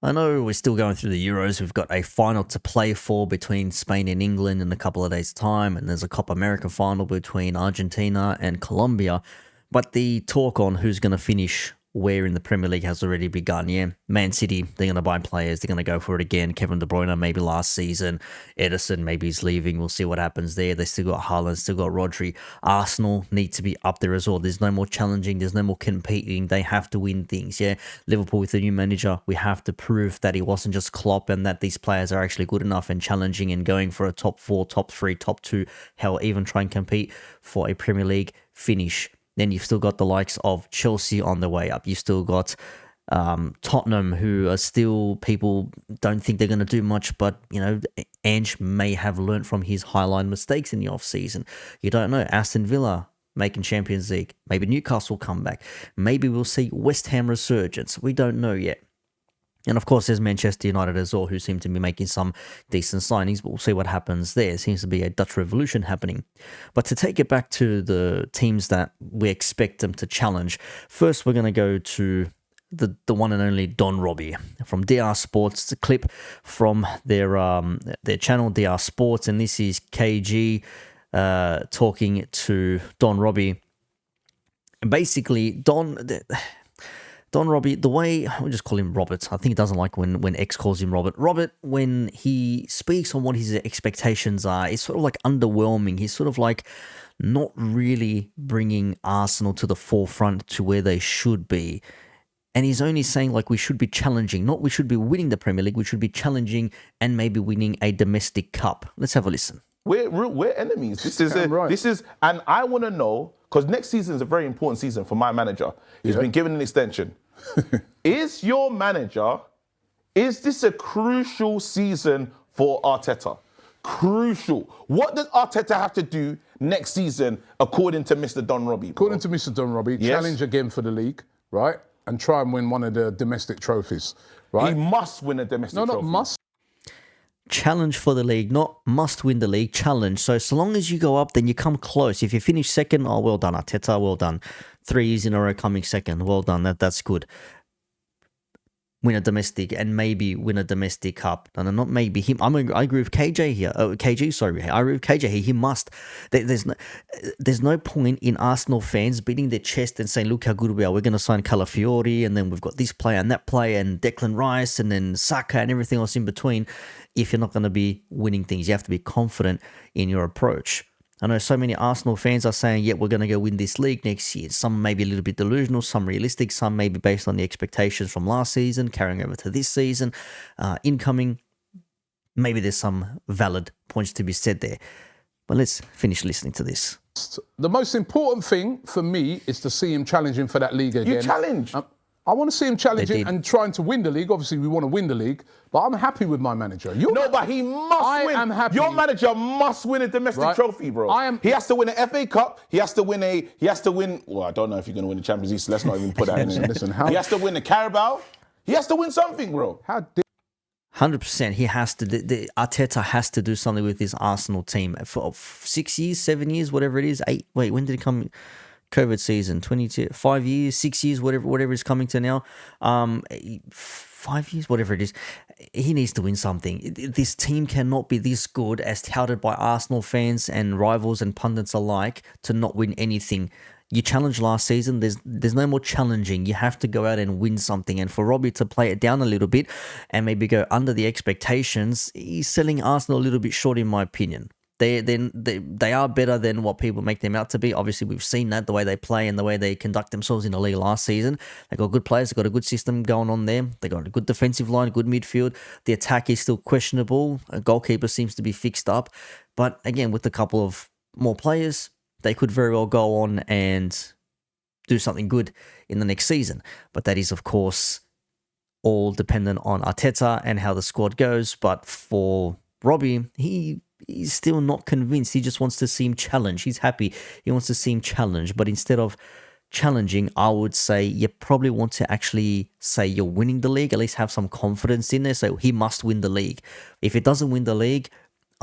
I know we're still going through the Euros. We've got a final to play for between Spain and England in a couple of days' time, and there's a Copa America final between Argentina and Colombia. But the talk on who's going to finish where in the Premier League has already begun. Yeah, Man City, they're going to buy players. They're going to go for it again. Kevin De Bruyne, maybe last season. Edison, maybe he's leaving. We'll see what happens there. They still got Haaland, still got Rodri. Arsenal need to be up there as well. There's no more challenging. There's no more competing. They have to win things. Yeah, Liverpool with the new manager, we have to prove that he wasn't just Klopp and that these players are actually good enough and challenging and going for a top 4, top 3, top 2, hell, even try and compete for a Premier League finish. Then you've still got the likes of Chelsea on the way up. You've still got Tottenham, who are still, people don't think they're going to do much, but, you know, Ange may have learnt from his highline mistakes in the off-season. You don't know. Aston Villa making Champions League. Maybe Newcastle come back. Maybe we'll see West Ham resurgence. We don't know yet. And of course, there's Manchester United as well, who seem to be making some decent signings, but we'll see what happens there. Seems to be a Dutch revolution happening. But to take it back to the teams that we expect them to challenge, first we're going to go to the one and only Don Robbie from DR Sports. It's a clip from their channel, DR Sports, and this is KG talking to Don Robbie. And basically, Don Robbie, the way, we'll just call him Robert. I think he doesn't like when X calls him Robert. Robert, when he speaks on what his expectations are, it's sort of like underwhelming. He's sort of like not really bringing Arsenal to the forefront to where they should be. And he's only saying like we should be challenging, not we should be winning the Premier League. We should be challenging and maybe winning a domestic cup. Let's have a listen. We're enemies. This is right. This is, and I want to know, because next season is a very important season for my manager. He's been given an extension. Is this a crucial season for Arteta? Crucial. What does Arteta have to do next season, according to Mr. Don Robbie? According to Mr. Don Robbie, challenge again for the league, right? And try and win one of the domestic trophies, right? He must win a domestic trophy. No, not must. Challenge for the league, not must win the league, challenge. So long as you go up, then you come close. If you finish second, oh, well done, Arteta, well done. 3 years in a row coming second, well done, that's good. Win a domestic and maybe win a domestic cup. No, not maybe. Him. I agree with KJ here. KG, sorry. I agree with KJ here. He must. There's no point in Arsenal fans beating their chest and saying, look how good we are. We're going to sign Calafiori and then we've got this player and that player and Declan Rice and then Saka and everything else in between. If you're not going to be winning things, you have to be confident in your approach. I know so many Arsenal fans are saying, yeah, we're going to go win this league next year. Some may be a little bit delusional, some realistic, some may be based on the expectations from last season, carrying over to this season, incoming. Maybe there's some valid points to be said there. But let's finish listening to this. The most important thing for me is to see him challenging for that league again. You challenge. I want to see him challenging and trying to win the league. Obviously, we want to win the league, but I'm happy with my manager. But he must win. I am happy. Your manager must win a domestic trophy, bro. He has to win an FA Cup. He has to win. Well, I don't know if you're going to win the Champions League, so let's not even put that in there. He has to win the Carabao. He has to win something, bro. 100%. He has to. The Arteta has to do something with this Arsenal team for 6 years, 7 years, whatever it is. 8. Wait, when did it come? COVID season, 22, 5 years, 6 years, whatever is coming to now, 5 years, whatever it is, he needs to win something. This team cannot be this good, as touted by Arsenal fans and rivals and pundits alike, to not win anything. You challenged last season, there's no more challenging. You have to go out and win something. And for Robbie to play it down a little bit and maybe go under the expectations, he's selling Arsenal a little bit short, in my opinion. They are better than what people make them out to be. Obviously, we've seen that, the way they play and the way they conduct themselves in the league last season. They got good players, they got a good system going on there. They got a good defensive line, good midfield. The attack is still questionable. A goalkeeper seems to be fixed up. But again, with a couple of more players, they could very well go on and do something good in the next season. But that is, of course, all dependent on Arteta and how the squad goes. But for Robbie, he's still not convinced. He just wants to see him challenge. He's happy. He wants to see him challenge. But instead of challenging, I would say you probably want to actually say you're winning the league, at least have some confidence in there. So he must win the league. If it doesn't win the league,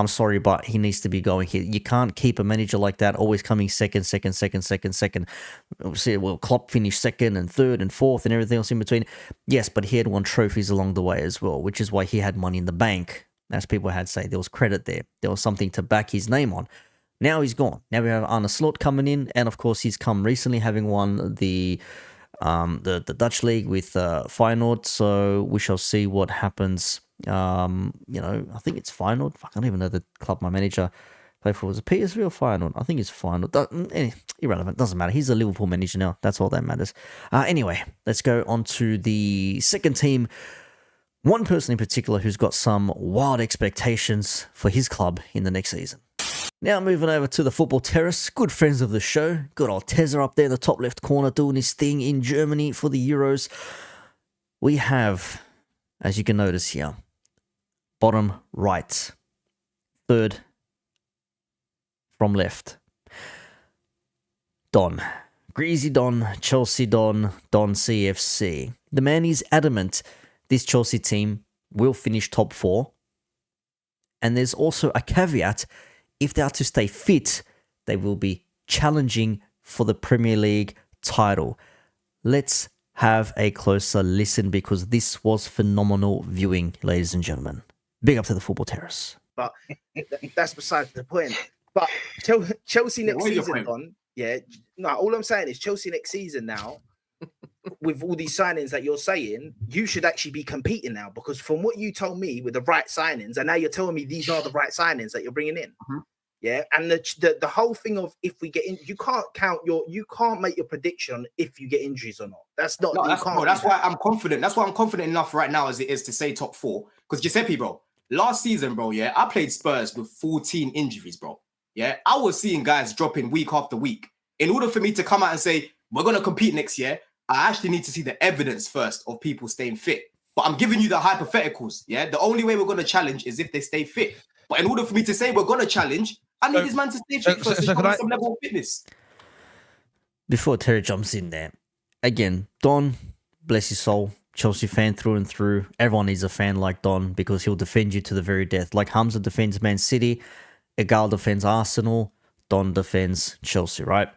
I'm sorry, but he needs to be going here. You can't keep a manager like that always coming second. See, well, Klopp finished second and third and fourth and everything else in between. Yes, but he had won trophies along the way as well, which is why he had money in the bank. As people had say, there was credit there. There was something to back his name on. Now he's gone. Now we have Arne Slot coming in, and of course he's come recently, having won the Dutch league with Feyenoord. So we shall see what happens. I think it's Feyenoord. I don't even know the club my manager played for. Was it PSV or Feyenoord? I think it's Feyenoord. Irrelevant. Doesn't matter. He's a Liverpool manager now. That's all that matters. Anyway, let's go on to the second team. One person in particular who's got some wild expectations for his club in the next season. Now moving over to the Football Terrace, good friends of the show. Good old Tezza up there in the top left corner doing his thing in Germany for the Euros. We have, as you can notice here, bottom right, third from left, Don. Greasy Don, Chelsea Don, Don CFC. The man is adamant this Chelsea team will finish top 4. And there's also a caveat. If they are to stay fit, they will be challenging for the Premier League title. Let's have a closer listen because this was phenomenal viewing, ladies and gentlemen. Big up to the Football Terrace. But that's besides the point. But Chelsea next season, Don, all I'm saying is Chelsea next season now, with all these signings that you're saying, you should actually be competing now because from what you told me with the right signings, and now you're telling me these are the right signings that you're bringing in. Mm-hmm. Yeah, and the whole thing of if we get in, you can't make your prediction if you get injuries or not. That's not. That's why I'm confident. That's why I'm confident enough right now as it is to say top 4. Because Giuseppe, bro, last season, bro, I played Spurs with 14 injuries, bro. Yeah, I was seeing guys dropping week after week. In order for me to come out and say we're gonna compete next year, I actually need to see the evidence first of people staying fit. But I'm giving you the hypotheticals. Yeah, the only way we're gonna challenge is if they stay fit. But in order for me to say we're gonna challenge, I need this man to stay fit first to come some level of fitness. Before Terry jumps in there, again, Don, bless his soul, Chelsea fan through and through. Everyone needs a fan like Don because he'll defend you to the very death. Like Hamza defends Man City, Egal defends Arsenal, Don defends Chelsea, right?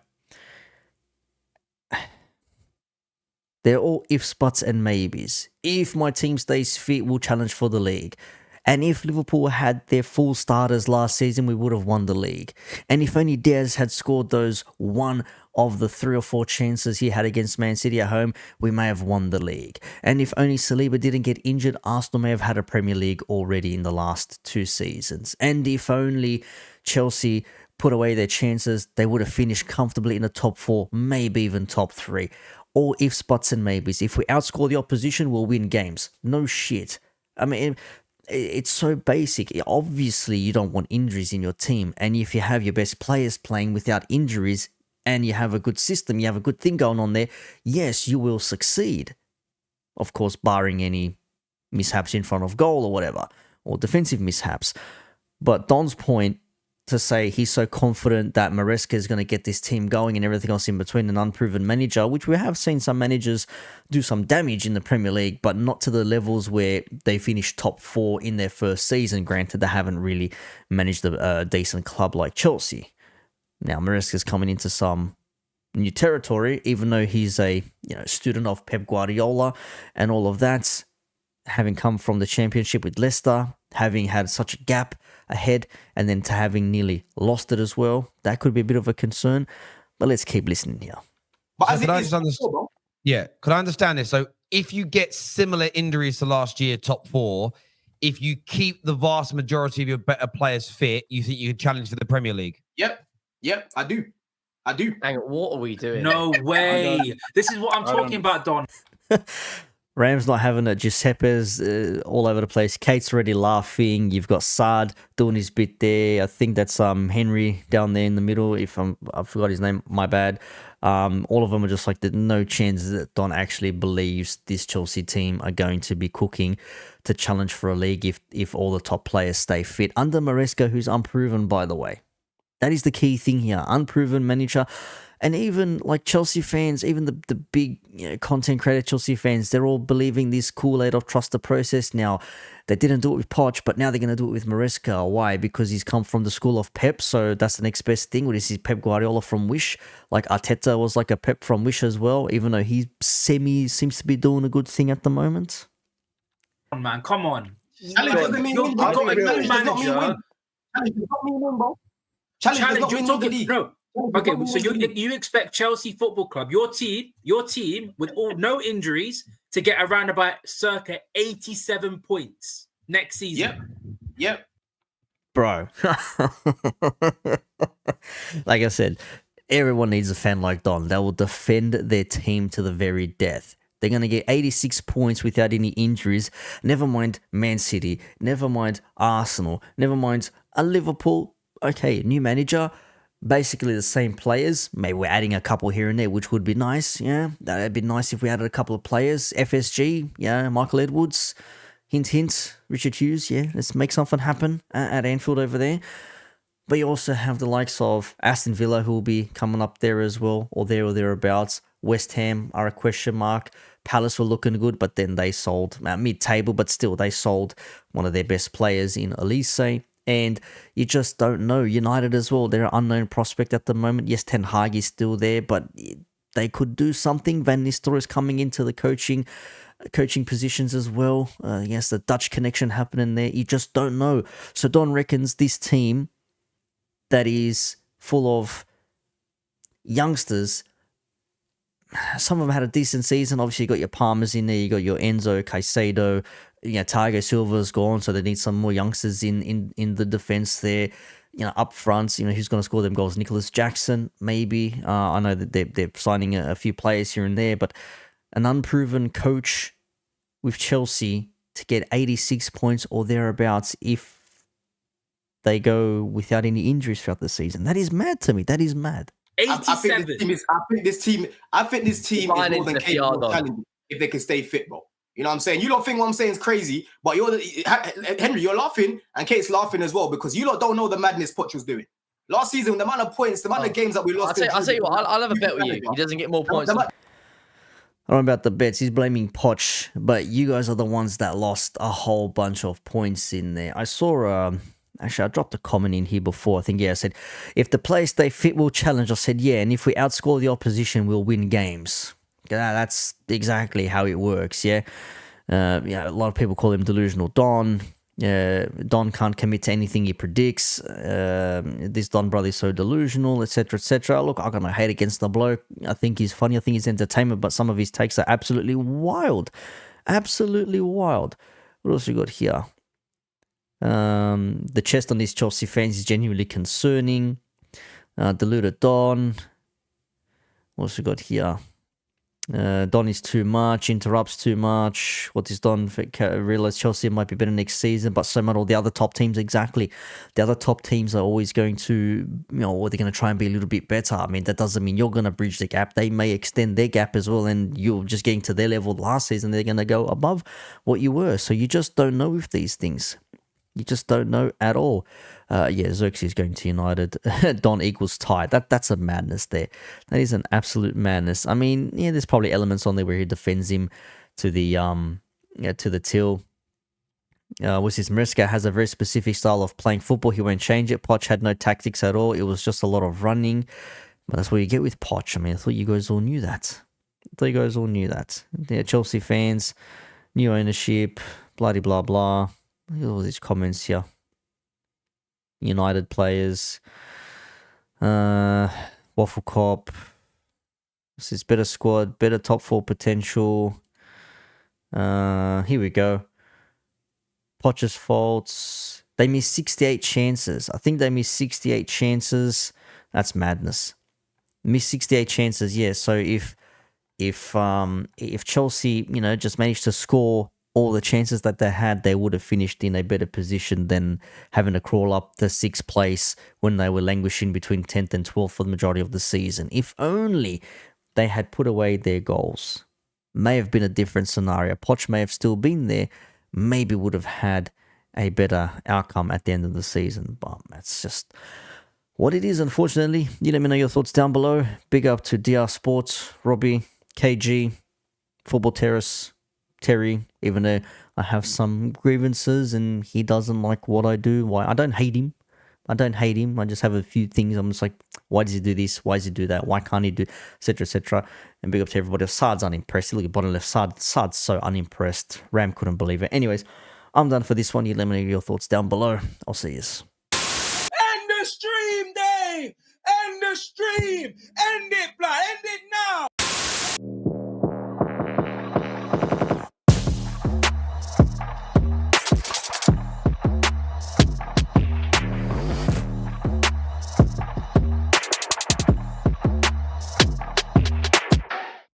They're all ifs, buts, and maybes. If my team stays fit, we'll challenge for the league. And if Liverpool had their full starters last season, we would have won the league. And if only Diaz had scored those one of the 3 or 4 chances he had against Man City at home, we may have won the league. And if only Saliba didn't get injured, Arsenal may have had a Premier League already in the last 2 seasons. And if only Chelsea put away their chances, they would have finished comfortably in the top 4, maybe even top 3. All ifs, buts, and maybes. If we outscore the opposition, we'll win games. No shit. I mean, it's so basic. Obviously, you don't want injuries in your team. And if you have your best players playing without injuries and you have a good system, you have a good thing going on there, yes, you will succeed. Of course, barring any mishaps in front of goal or whatever, or defensive mishaps. But Don's point to say he's so confident that Maresca is going to get this team going and everything else in between, an unproven manager, which we have seen some managers do some damage in the Premier League, but not to the levels where they finished top 4 in their first season. Granted, they haven't really managed a decent club like Chelsea. Now, Maresca's coming into some new territory, even though he's a student of Pep Guardiola and all of that, having come from the Championship with Leicester, having had such a gap ahead, and then to having nearly lost it as well. That could be a bit of a concern, but let's keep listening here. But so could I understand this? So if you get similar injuries to last year, top 4, if you keep the vast majority of your better players fit, you think you can challenge for the Premier League? Yep, I do. Hang on, what are we doing? No way. This is what I'm talking about, Don. Ram's not having it. Giuseppe's all over the place. Kate's already laughing. You've got Saad doing his bit there. I think that's Henry down there in the middle. I forgot his name, my bad. All of them are just like, there's no chance that Don actually believes this Chelsea team are going to be cooking to challenge for a league if all the top players stay fit. Under Maresca, who's unproven, by the way. That is the key thing here. Unproven manager. And even like Chelsea fans, even the big content creator Chelsea fans, they're all believing this Kool-Aid of trust the process now. They didn't do it with Poch, but now they're going to do it with Maresca. Why? Because he's come from the school of Pep, so that's the next best thing. What is he, Pep Guardiola from Wish? Like Arteta was like a Pep from Wish as well, even though he seems to be doing a good thing at the moment. Come on, man, come on. Challenge doesn't mean win. Challenge does not mean win. Challenge does not mean win, bro. Challenge does not mean win the league. No. Okay, so you expect Chelsea Football Club, your team with no injuries, to get around about circa 87 points next season. Yep. Bro. Like I said, everyone needs a fan like Don that will defend their team to the very death. They're going to get 86 points without any injuries. Never mind Man City. Never mind Arsenal. Never mind Liverpool. Okay, new manager. Basically the same players. Maybe we're adding a couple here and there, which would be nice. Yeah, that'd be nice if we added a couple of players. FSG, yeah, Michael Edwards, hint, Richard Hughes. Yeah, let's make something happen at Anfield over there. But you also have the likes of Aston Villa, who will be coming up there as well, or there or thereabouts. West Ham are a question mark. Palace were looking good, but then they sold mid-table, but still they sold one of their best players in Elise. And you just don't know. United as well, they're an unknown prospect at the moment. Yes, Ten Hag is still there, but they could do something. Van Nistelrooy is coming into the coaching positions as well. Yes, the Dutch connection happening there. You just don't know. So Don reckons this team that is full of youngsters, some of them had a decent season. Obviously, you got your Palmers in there. You got your Enzo, Caicedo. Thiago Silva's gone, so they need some more youngsters in the defense there. Up front, who's going to score them goals? Nicholas Jackson, maybe. I know that they're signing a few players here and there, but an unproven coach with Chelsea to get 86 points or thereabouts if they go without any injuries throughout the season. That is mad to me. That is mad. 87. I think this team is more than capable of challenging if they can stay fit, bro. You know what I'm saying? You don't think what I'm saying is crazy, but Henry, you're laughing, and Kate's laughing as well, because you lot don't know the madness Poch was doing. Last season, the amount of points, the amount of games that we lost. I'll tell you what, I'll have a bet with you. He doesn't get more points. I don't know about the bets. He's blaming Poch, but you guys are the ones that lost a whole bunch of points in there. I saw... Actually, I dropped a comment in here before. I think, I said, if the players stay fit, we'll challenge. I said, yeah, and if we outscore the opposition, we'll win games. That's exactly how it works, yeah? A lot of people call him delusional Don. Don can't commit to anything he predicts. This Don brother is so delusional, etc., etc. Look, I got no hate against the bloke. I think he's funny. I think he's entertainment, but some of his takes are absolutely wild. Absolutely wild. What else we got here? The chest on these Chelsea fans is genuinely concerning. Deluded Don. What else we got here? Don is too much, interrupts too much. What is Don? Realize Chelsea might be better next season, but so might all the other top teams. Exactly. The other top teams are always going to, or they're going to try and be a little bit better. I mean, that doesn't mean you're going to bridge the gap. They may extend their gap as well, and you're just getting to their level last season. They're going to go above what you were. So you just don't know with these things. You just don't know at all. Xerxes going to United. Don equals tie. That's a madness there. That is an absolute madness. I mean, there's probably elements on there where he defends him to the till. What's his Maresca has a very specific style of playing football. He won't change it. Poch had no tactics at all. It was just a lot of running. But that's what you get with Poch. I mean, I thought you guys all knew that. Chelsea fans, new ownership, bloody blah blah. Look at all these comments here. United players. Waffle Cop. This is better squad, better top 4 potential. Here we go. Poch's faults. They missed 68 chances. I think they missed 68 chances. That's madness. Missed 68 chances, yeah. So if Chelsea, just managed to score all the chances that they had, they would have finished in a better position than having to crawl up the 6th place when they were languishing between 10th and 12th for the majority of the season. If only they had put away their goals. May have been a different scenario. Poch may have still been there. Maybe would have had a better outcome at the end of the season. But that's just what it is, unfortunately. You let me know your thoughts down below. Big up to DR Sports, Robbie, KG, Football Terrace, Terry, even though I have some grievances and he doesn't like what I do. Why? I don't hate him. I just have a few things. I'm just like, why does he do this? Why does he do that? Why can't he do, etc., etc. And big up to everybody. Saad's unimpressed. Look at bottom left. Saad's so unimpressed. Ram couldn't believe it. Anyways, I'm done for this one. You let me know your thoughts down below. I'll see you. End the stream, Dave! End the stream! End it, blood! End it now!